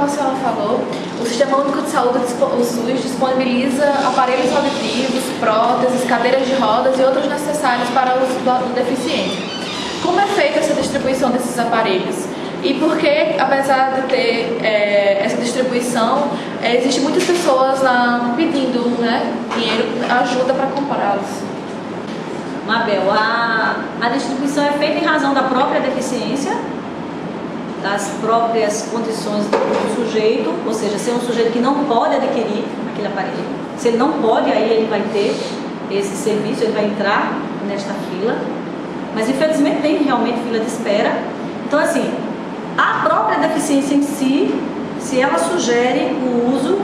como a senhora falou, o Sistema Único de Saúde, o SUS, disponibiliza aparelhos auditivos, próteses, cadeiras de rodas e outros necessários para o uso do deficiente. Como é feita essa distribuição desses aparelhos? E por que, apesar de ter essa distribuição, existem muitas pessoas pedindo, né, dinheiro, ajuda para comprá-los? Mabel, a distribuição é feita em razão da própria deficiência, das próprias condições do sujeito, ou seja, se é um sujeito que não pode adquirir aquele aparelho, se ele não pode, aí ele vai ter esse serviço, ele vai entrar nesta fila, mas infelizmente tem realmente fila de espera. Então, assim, a própria deficiência em si, se ela sugere o uso,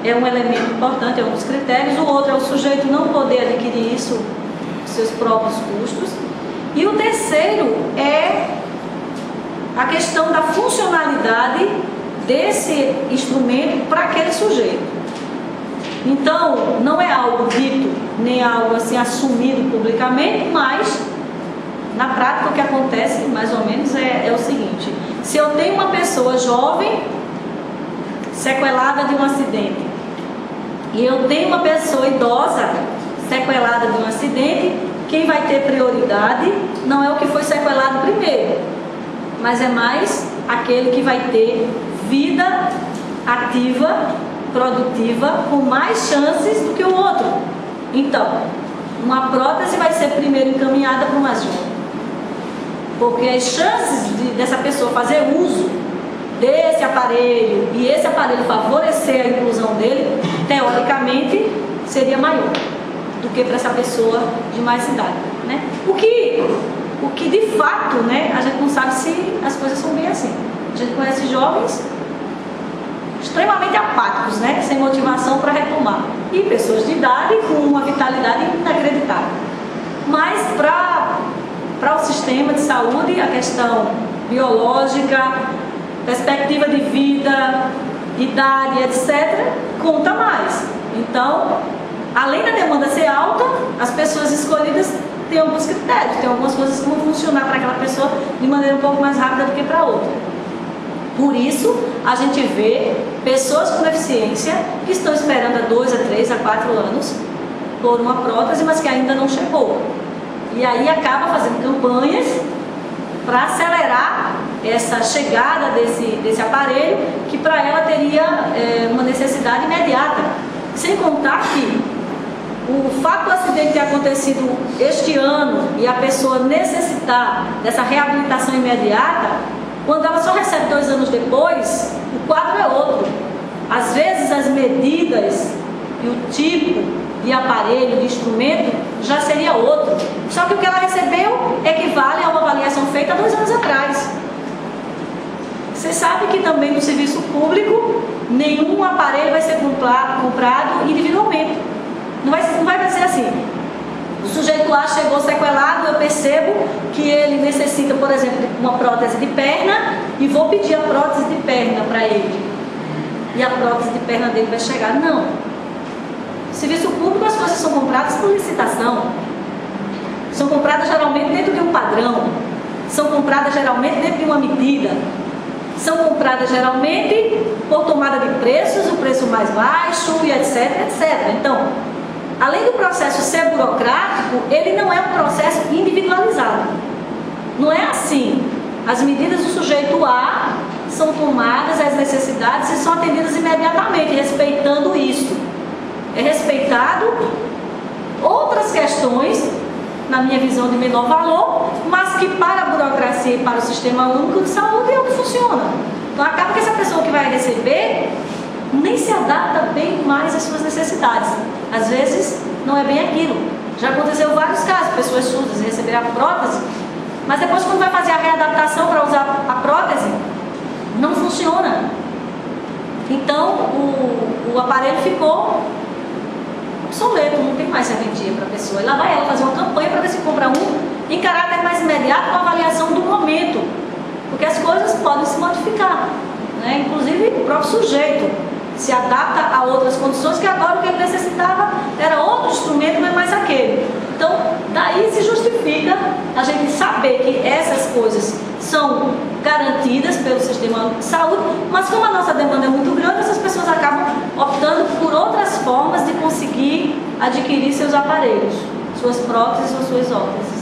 é um elemento importante, é um dos critérios. O outro é o sujeito não poder adquirir isso, seus próprios custos. E o terceiro é a questão da funcionalidade desse instrumento para aquele sujeito. Então, não é algo dito, nem algo assim assumido publicamente, mas na prática o que acontece mais ou menos é o seguinte: se eu tenho uma pessoa jovem sequelada de um acidente e eu tenho uma pessoa idosa sequelada de um acidente, quem vai ter prioridade não é o que foi sequelado primeiro, mas é mais aquele que vai ter vida ativa, produtiva, com mais chances do que o outro. Então, uma prótese vai ser primeiro encaminhada para o mais jovem, porque as chances dessa pessoa fazer uso desse aparelho e esse aparelho favorecer a inclusão dele, teoricamente, seria maior do que para essa pessoa de mais idade, né? O que de fato, né, a gente não sabe se as coisas são bem assim. A gente conhece jovens extremamente apáticos, né, sem motivação para retomar, e pessoas de idade com uma vitalidade inacreditável. Mas para o sistema de saúde, a questão biológica, perspectiva de vida, idade, etc., conta mais. Então, além da demanda ser alta, as pessoas escolhidas têm alguns critérios, tem algumas coisas que vão funcionar para aquela pessoa de maneira um pouco mais rápida do que para outra. Por isso, a gente vê pessoas com deficiência que estão esperando há 2 a 3 a 4 anos por uma prótese, mas que ainda não chegou. E aí acaba fazendo campanhas para acelerar essa chegada desse aparelho, que para ela teria uma necessidade imediata. Sem contar que o fato do acidente ter acontecido este ano e a pessoa necessitar dessa reabilitação imediata, quando ela só recebe 2 anos depois, o quadro é outro. Às vezes as medidas e o tipo de aparelho, de instrumento, já seria outro. Só que o que ela recebeu equivale a uma avaliação feita há 2 anos atrás. Você sabe que também no serviço público, nenhum aparelho vai ser comprado individualmente. Não vai ser assim. O sujeito A chegou sequelado, eu percebo que ele necessita, por exemplo, de uma prótese de perna e vou pedir a prótese de perna para ele. E a prótese de perna dele vai chegar. Não. No serviço público as coisas são compradas por licitação. São compradas geralmente dentro de um padrão. São compradas geralmente dentro de uma medida. São compradas geralmente por tomada de preços, o preço mais baixo e etc, etc. Então, além do processo ser burocrático, ele não é um processo individualizado. Não é assim. As medidas do sujeito A são tomadas, as necessidades e são atendidas imediatamente, respeitando isso. É respeitado outras questões, na minha visão, de menor valor, mas que para a burocracia e para o Sistema Único de Saúde é o que funciona. Então acaba que essa pessoa que vai receber nem se adapta bem mais às suas necessidades. Às vezes não é bem aquilo. Já aconteceu vários casos, pessoas surdas receberam a prótese, mas depois quando vai fazer a readaptação para usar a prótese, não funciona. Então o aparelho ficou obsoleto, não tem mais serventia para a pessoa. E lá vai ela fazer uma campanha para ver se compra um em caráter mais imediato, com a avaliação do momento, porque as coisas podem se modificar, né? Inclusive o próprio sujeito se adapta a outras condições, que agora o que ele necessitava era outro instrumento, não é mais aquele. Então, daí se justifica a gente saber que essas coisas são garantidas pelo Sistema de Saúde, mas Mas como a nossa demanda é muito grande, essas pessoas acabam optando por outras formas de conseguir adquirir seus aparelhos, suas próteses ou suas órteses.